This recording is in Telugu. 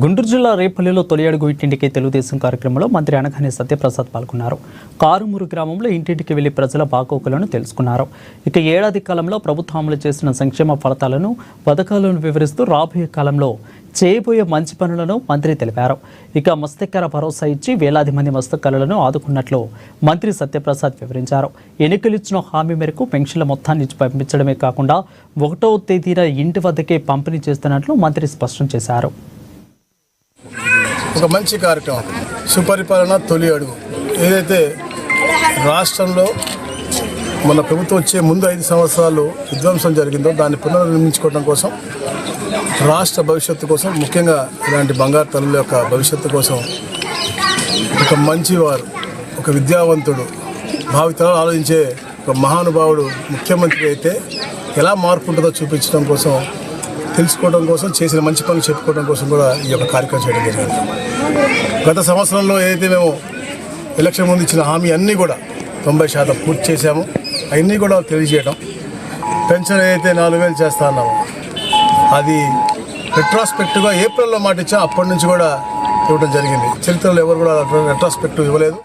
గుంటూరు జిల్లా రేపల్లిలో తొలి అడుగు ఇంటింటికి తెలుగుదేశం కార్యక్రమంలో మంత్రి అనగానే సత్యప్రసాద్ పాల్గొన్నారు. కారుమూరు గ్రామంలో ఇంటింటికి వెళ్లి ప్రజల బాగోగులను తెలుసుకున్నారు. ఇక ఏడాది కాలంలో ప్రభుత్వం అమలు చేసిన సంక్షేమ ఫలితాలను పథకాలను వివరిస్తూ రాబోయే కాలంలో చేయబోయే మంచి పనులను మంత్రి తెలిపారు. ఇక మత్స్యకార భరోసా ఇచ్చి వేలాది మంది మత్స్యకారులను ఆదుకున్నట్లు మంత్రి సత్యప్రసాద్ వివరించారు. ఎన్నికలు ఇచ్చిన హామీ మేరకు పెన్షన్ల మొత్తాన్ని పంపించడమే కాకుండా 1వ తేదీన ఇంటి వద్దకే పంపిణీ చేస్తున్నట్లు మంత్రి స్పష్టం చేశారు. ఒక మంచి కార్యక్రమం సుపరిపాలన తొలి అడుగు. ఏదైతే రాష్ట్రంలో మన ప్రభుత్వం వచ్చే ముందు 5 సంవత్సరాలు విధ్వంసం జరిగిందో దాన్ని పునర్నిర్మించుకోవడం కోసం, రాష్ట్ర భవిష్యత్తు కోసం, ముఖ్యంగా ఇలాంటి బంగారు తల్లుల యొక్క భవిష్యత్తు కోసం ఒక మంచివారు, ఒక విద్యావంతుడు, భావితరాలు ఆలోచించే ఒక మహానుభావుడు ముఖ్యమంత్రి అయితే ఎలా మార్పు ఉంటుందో చూపించడం కోసం, తెలుసుకోవడం కోసం, చేసిన మంచి పనులు చెప్పుకోవడం కోసం కూడా ఈ యొక్క కార్యక్రమం చేయడం జరిగింది. గత సంవత్సరంలో ఏదైతే మేము ఎలక్షన్ ముందు ఇచ్చిన హామీ అన్నీ కూడా 90% పూర్తి చేశాము. అవన్నీ కూడా తెలియజేయడం, పెన్షన్ ఏదైతే 4,000 చేస్తా ఉన్నామో అది రెట్రాస్పెక్టివ్గా ఏప్రిల్లో మాట ఇచ్చా, అప్పటి నుంచి కూడా ఇవ్వడం జరిగింది. చరిత్రలో ఎవరు కూడా రెట్రాస్పెక్టివ్ ఇవ్వలేదు.